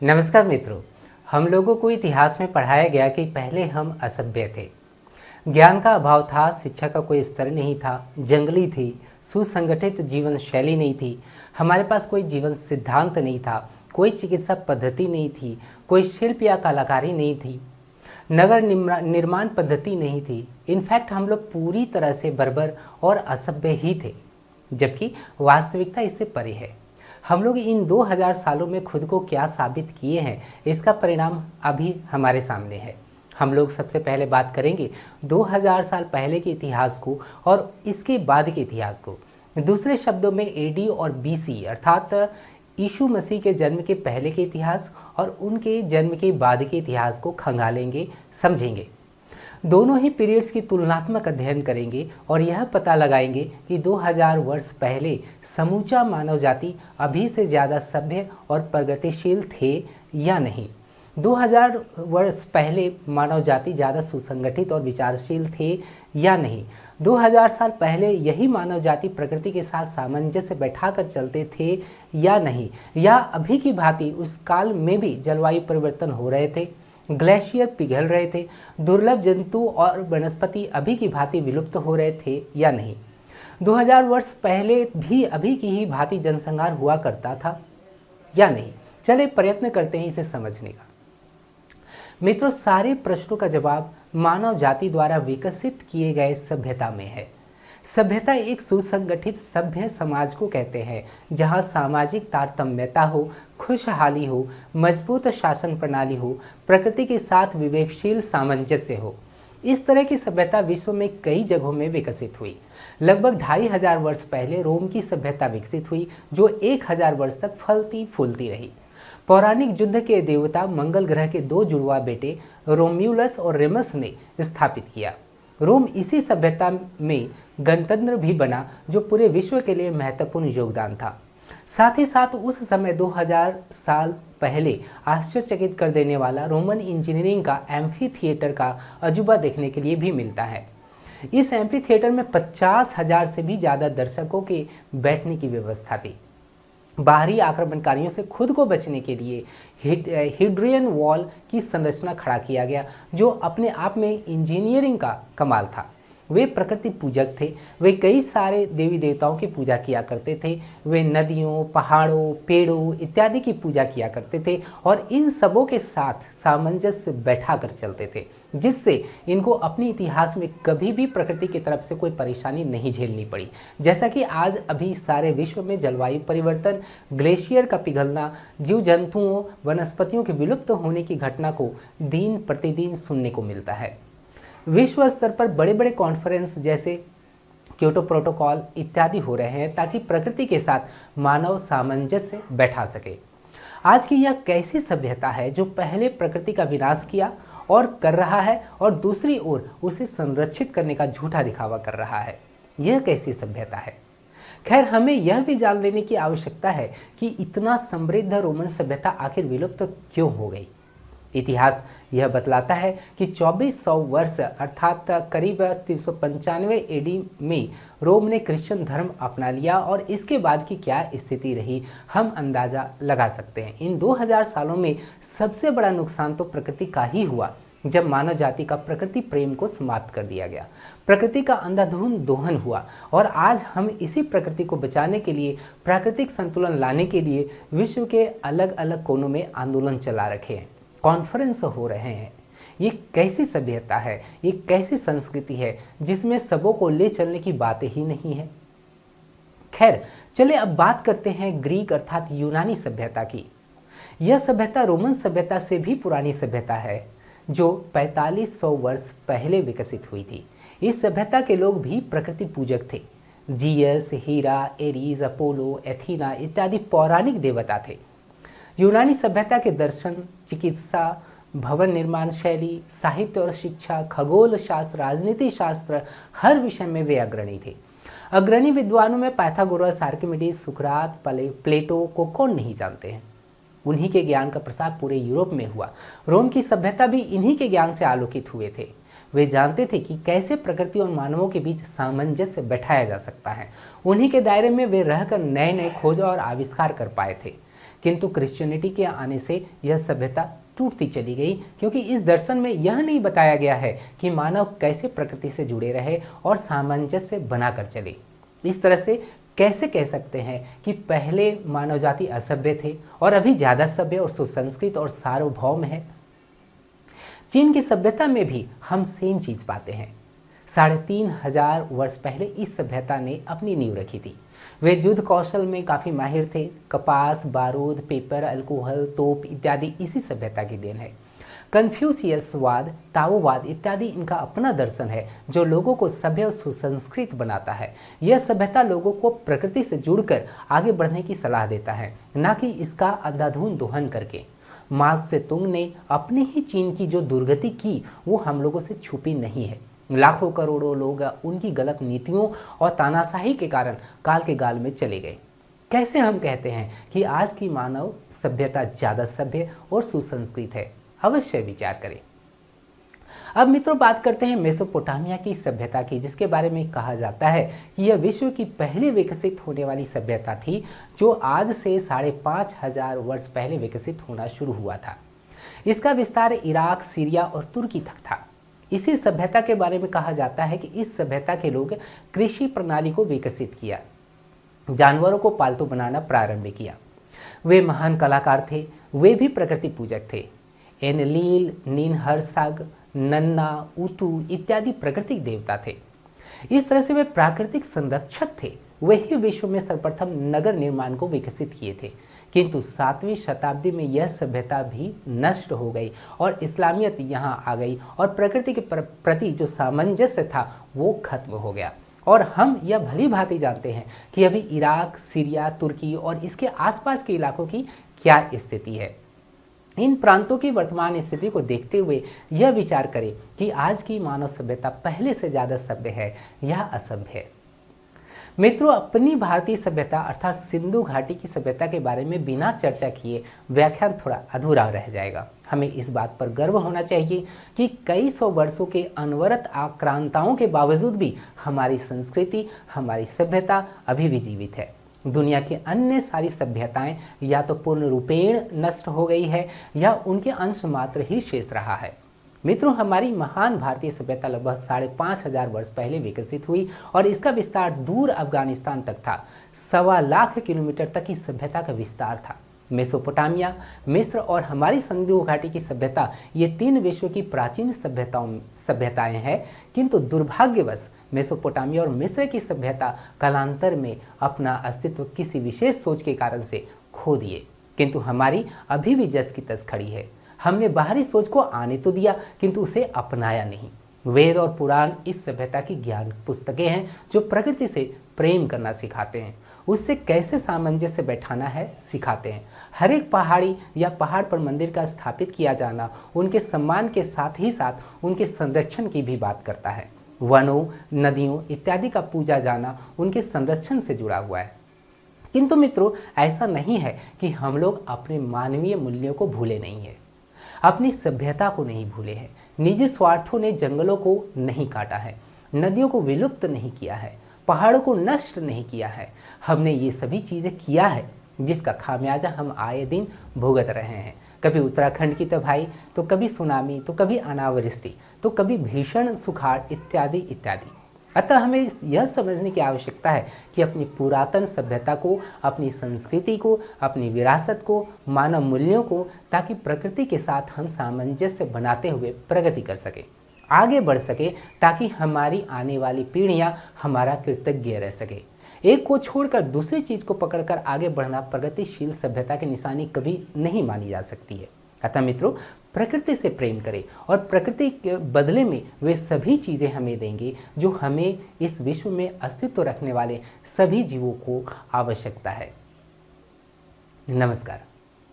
नमस्कार मित्रों। हम लोगों को इतिहास में पढ़ाया गया कि पहले हम असभ्य थे। ज्ञान का अभाव था, शिक्षा का कोई स्तर नहीं था, जंगली थी, सुसंगठित जीवन शैली नहीं थी, हमारे पास कोई जीवन सिद्धांत नहीं था, कोई चिकित्सा पद्धति नहीं थी, कोई शिल्प या कलाकारी नहीं थी, नगर निर्माण पद्धति नहीं थी। इनफैक्ट हम लोग पूरी तरह से बर्बर और असभ्य ही थे, जबकि वास्तविकता इससे परे है। हम लोग इन 2000 सालों में खुद को क्या साबित किए हैं, इसका परिणाम अभी हमारे सामने है। हम लोग सबसे पहले बात करेंगे 2000 साल पहले के इतिहास को और इसके बाद के इतिहास को। दूसरे शब्दों में एडी और बीसी अर्थात यीशु मसीह के जन्म के पहले के इतिहास और उनके जन्म के बाद के इतिहास को खंगालेंगे, समझेंगे। दोनों ही पीरियड्स की तुलनात्मक अध्ययन करेंगे और यह पता लगाएंगे कि 2000 वर्ष पहले समूचा मानव जाति अभी से ज़्यादा सभ्य और प्रगतिशील थे या नहीं। 2000 वर्ष पहले मानव जाति ज़्यादा सुसंगठित और विचारशील थे या नहीं। 2000 साल पहले यही मानव जाति प्रकृति के साथ सामंजस्य बैठाकर चलते थे या नहीं, या अभी की भांति उस काल में भी जलवायु परिवर्तन हो रहे थे, ग्लेशियर पिघल रहे थे, दुर्लभ जंतु और वनस्पति अभी की भांति विलुप्त हो रहे थे या नहीं। 2000 वर्ष पहले भी अभी की ही भांति जनसंहार हुआ करता था या नहीं। चले प्रयत्न करते हैं इसे समझने का। मित्रों, सारे प्रश्नों का जवाब मानव जाति द्वारा विकसित किए गए सभ्यता में है। सभ्यता एक सुसंगठित सभ्य समाज को कहते हैं, जहां सामाजिक तारतम्यता हो, खुशहाली हो, मजबूत शासन प्रणाली हो, प्रकृति के साथ विवेकशील सामंजस्य हो। इस तरह की सभ्यता विश्व में कई जगहों में विकसित हुई। लगभग 2500 वर्ष पहले रोम की सभ्यता विकसित हुई, जो 1000 वर्ष तक फलती फूलती रही। पौराणिक युद्ध के देवता मंगल ग्रह के 2 जुड़वा बेटे रोम्यूलस और रेमस ने स्थापित किया। रोम इसी सभ्यता में गणतंत्र भी बना, जो पूरे विश्व के लिए महत्वपूर्ण योगदान था। साथ ही साथ उस समय 2000 साल पहले आश्चर्यचकित कर देने वाला रोमन इंजीनियरिंग का एम्फी थिएटर का अजूबा देखने के लिए भी मिलता है। इस एम्फी थिएटर में 50,000 से भी ज़्यादा दर्शकों के बैठने की व्यवस्था थी। बाहरी आक्रमणकारियों से खुद को बचने के लिए हिड्रियन वॉल की संरचना खड़ा किया गया, जो अपने आप में इंजीनियरिंग का कमाल था। वे प्रकृति पूजक थे। वे कई सारे देवी देवताओं की पूजा किया करते थे। वे नदियों, पहाड़ों, पेड़ों इत्यादि की पूजा किया करते थे और इन सबों के साथ सामंजस्य बैठा कर चलते थे, जिससे इनको अपने इतिहास में कभी भी प्रकृति की तरफ से कोई परेशानी नहीं झेलनी पड़ी। जैसा कि आज अभी सारे विश्व में जलवायु परिवर्तन, ग्लेशियर का पिघलना, जीव जंतुओं, वनस्पतियों के विलुप्त होने की घटना को दिन प्रतिदिन सुनने को मिलता है। विश्व स्तर पर बड़े बड़े कॉन्फ्रेंस जैसे क्योटो प्रोटोकॉल इत्यादि हो रहे हैं, ताकि प्रकृति के साथ मानव सामंजस्य बैठा सके। आज की यह कैसी सभ्यता है जो पहले प्रकृति का विनाश किया और कर रहा है और दूसरी ओर उसे संरक्षित करने का झूठा दिखावा कर रहा है? यह कैसी सभ्यता है? खैर, हमें यह भी जान लेने की आवश्यकता है कि इतना समृद्ध रोमन सभ्यता आखिर विलुप्त क्यों हो गई। इतिहास यह बतलाता है कि 2400 वर्ष अर्थात करीब 395 एडी में रोम ने क्रिश्चियन धर्म अपना लिया और इसके बाद की क्या स्थिति रही, हम अंदाजा लगा सकते हैं। इन 2000 सालों में सबसे बड़ा नुकसान तो प्रकृति का ही हुआ, जब मानव जाति का प्रकृति प्रेम को समाप्त कर दिया गया। प्रकृति का अंधाधुंध दोहन हुआ और आज हम इसी प्रकृति को बचाने के लिए, प्राकृतिक संतुलन लाने के लिए विश्व के अलग अलग कोनों में आंदोलन चला रखे हैं, कॉन्फ्रेंस हो रहे हैं। ये कैसी सभ्यता है, ये कैसी संस्कृति है जिसमें सबों को ले चलने की बात ही नहीं है। खैर, चले अब बात करते हैं ग्रीक अर्थात यूनानी सभ्यता की। यह सभ्यता रोमन सभ्यता से भी पुरानी सभ्यता है, जो 4500 वर्ष पहले विकसित हुई थी। इस सभ्यता के लोग भी प्रकृति पूजक थे। जियस, हीरा, एरीज, अपोलो, एथीना इत्यादि पौराणिक देवता थे। यूनानी सभ्यता के दर्शन, चिकित्सा, भवन निर्माण शैली, साहित्य और शिक्षा, खगोल शास्त्र, राजनीति शास्त्र, हर विषय में वे अग्रणी थे। अग्रणी विद्वानों में पाइथागोरस, आर्किमिडीज, सुकरात, प्लेटो को कौन नहीं जानते हैं। उन्हीं के ज्ञान का प्रसार पूरे यूरोप में हुआ। रोम की सभ्यता भी इन्हीं के ज्ञान से आलोकित हुए थे। वे जानते थे कि कैसे प्रकृति और मानवों के बीच सामंजस्य बैठाया जा सकता है। उन्हीं के दायरे में वे रहकर नए नए खोज और आविष्कार कर पाए थे। किंतु क्रिश्चियनिटी के आने से यह सभ्यता टूटती चली गई, क्योंकि इस दर्शन में यह नहीं बताया गया है कि मानव कैसे प्रकृति से जुड़े रहे और सामंजस्य बनाकर चले। इस तरह से कैसे कह सकते हैं कि पहले मानव जाति असभ्य थे और अभी ज़्यादा सभ्य और सुसंस्कृत और सार्वभौम है। चीन की सभ्यता में भी हम सेम चीज़ पाते हैं। 3500 वर्ष पहले इस सभ्यता ने अपनी नींव रखी थी। वे युद्ध कौशल में काफ़ी माहिर थे। कपास, बारूद, पेपर, अल्कोहल, तोप इत्यादि इसी सभ्यता की देन है। कन्फ्यूशियसवाद, ताओवाद इत्यादि इनका अपना दर्शन है जो लोगों को सभ्य और सुसंस्कृत बनाता है। यह सभ्यता लोगों को प्रकृति से जुड़कर आगे बढ़ने की सलाह देता है, न कि इसका अंधाधुंध दोहन करके। माओ त्से-तुंग ने अपनी ही चीन की जो दुर्गति की वो हम लोगों से छुपी नहीं है। लाखों करोड़ों लोग उनकी गलत नीतियों और तानाशाही के कारण काल के गाल में चले गए। कैसे हम कहते हैं कि आज की मानव सभ्यता ज़्यादा सभ्य और सुसंस्कृत है? अवश्य विचार करें। अब मित्रों बात करते हैं मेसोपोटामिया की सभ्यता की, जिसके बारे में कहा जाता है कि यह विश्व की पहली विकसित होने वाली सभ्यता थी जो आज से 5500 वर्ष पहले विकसित होना शुरू हुआ था। इसका विस्तार इराक, सीरिया और तुर्की तक था। इसी सभ्यता के बारे में कहा जाता है कि इस सभ्यता के लोग कृषि प्रणाली को विकसित किया, जानवरों को पालतू बनाना प्रारंभ किया। वे महान कलाकार थे, वे भी प्रकृति पूजक थे। एनलील, नीनहरसाग, नन्ना, उतु इत्यादि प्राकृतिक देवता थे। इस तरह से वे प्राकृतिक संरक्षक थे। वे ही विश्व में सर्वप्रथम नगर निर्माण को विकसित किए थे। किंतु 7वीं शताब्दी में यह सभ्यता भी नष्ट हो गई और इस्लामियत यहाँ आ गई और प्रकृति के प्रति जो सामंजस्य था वो खत्म हो गया। और हम यह भली भांति जानते हैं कि अभी इराक, सीरिया, तुर्की और इसके आसपास के इलाकों की क्या स्थिति है। इन प्रांतों की वर्तमान स्थिति को देखते हुए यह विचार करें कि आज की मानव सभ्यता पहले से ज़्यादा सभ्य है या असभ्य है। मित्रों, अपनी भारतीय सभ्यता अर्थात सिंधु घाटी की सभ्यता के बारे में बिना चर्चा किए व्याख्यान थोड़ा अधूरा रह जाएगा। हमें इस बात पर गर्व होना चाहिए कि कई सौ वर्षों के अनवरत आक्रांताओं के बावजूद भी हमारी संस्कृति, हमारी सभ्यता अभी भी जीवित है। दुनिया की अन्य सारी सभ्यताएं या तो पूर्ण रूपेण नष्ट हो गई है या उनके अंश मात्र ही शेष रहा है। मित्रों, हमारी महान भारतीय सभ्यता लगभग 5500 वर्ष पहले विकसित हुई और इसका विस्तार दूर अफगानिस्तान तक था। 1.25 लाख किलोमीटर तक की सभ्यता का विस्तार था। मेसोपोटामिया, मिस्र और हमारी सिंधु घाटी की सभ्यता ये 3 विश्व की प्राचीन सभ्यताएं हैं। किंतु दुर्भाग्यवश मेसोपोटामिया और मिस्र की सभ्यता कालांतर में अपना अस्तित्व किसी विशेष सोच के कारण से खो दिए। किंतु हमारी अभी भी जस की तस खड़ी है। हमने बाहरी सोच को आने तो दिया किंतु उसे अपनाया नहीं। वेद और पुराण इस सभ्यता की ज्ञान पुस्तकें हैं जो प्रकृति से प्रेम करना सिखाते हैं, उससे कैसे सामंजस्य बैठाना है सिखाते हैं। हर एक पहाड़ी या पहाड़ पर मंदिर का स्थापित किया जाना उनके सम्मान के साथ ही साथ उनके संरक्षण की भी बात करता है। वनों, नदियों इत्यादि का पूजा जाना उनके संरक्षण से जुड़ा हुआ है। किंतु मित्रों, ऐसा नहीं है कि हम लोग अपने मानवीय मूल्यों को भूले नहीं है, अपनी सभ्यता को नहीं भूले हैं। निजी स्वार्थों ने जंगलों को नहीं काटा है, नदियों को विलुप्त नहीं किया है, पहाड़ों को नष्ट नहीं किया है। हमने ये सभी चीज़ें किया है जिसका खामियाजा हम आए दिन भुगत रहे हैं। कभी उत्तराखंड की तबाही, तो कभी सुनामी, तो कभी अनावृष्टि, तो कभी भीषण सुखाड़ इत्यादि इत्यादि। अतः हमें यह समझने की आवश्यकता है कि अपनी पुरातन सभ्यता को, अपनी संस्कृति को, अपनी विरासत को, मानव मूल्यों को, ताकि प्रकृति के साथ हम सामंजस्य बनाते हुए प्रगति कर सके, आगे बढ़ सके, ताकि हमारी आने वाली पीढ़ियां हमारा कृतज्ञ रह सके। एक को छोड़कर दूसरी चीज को पकड़कर आगे बढ़ना प्रगतिशील सभ्यता की निशानी कभी नहीं मानी जा सकती है। अतः मित्रों, प्रकृति से प्रेम करें और प्रकृति के बदले में वे सभी चीज़ें हमें देंगे जो हमें इस विश्व में अस्तित्व रखने वाले सभी जीवों को आवश्यकता है। नमस्कार।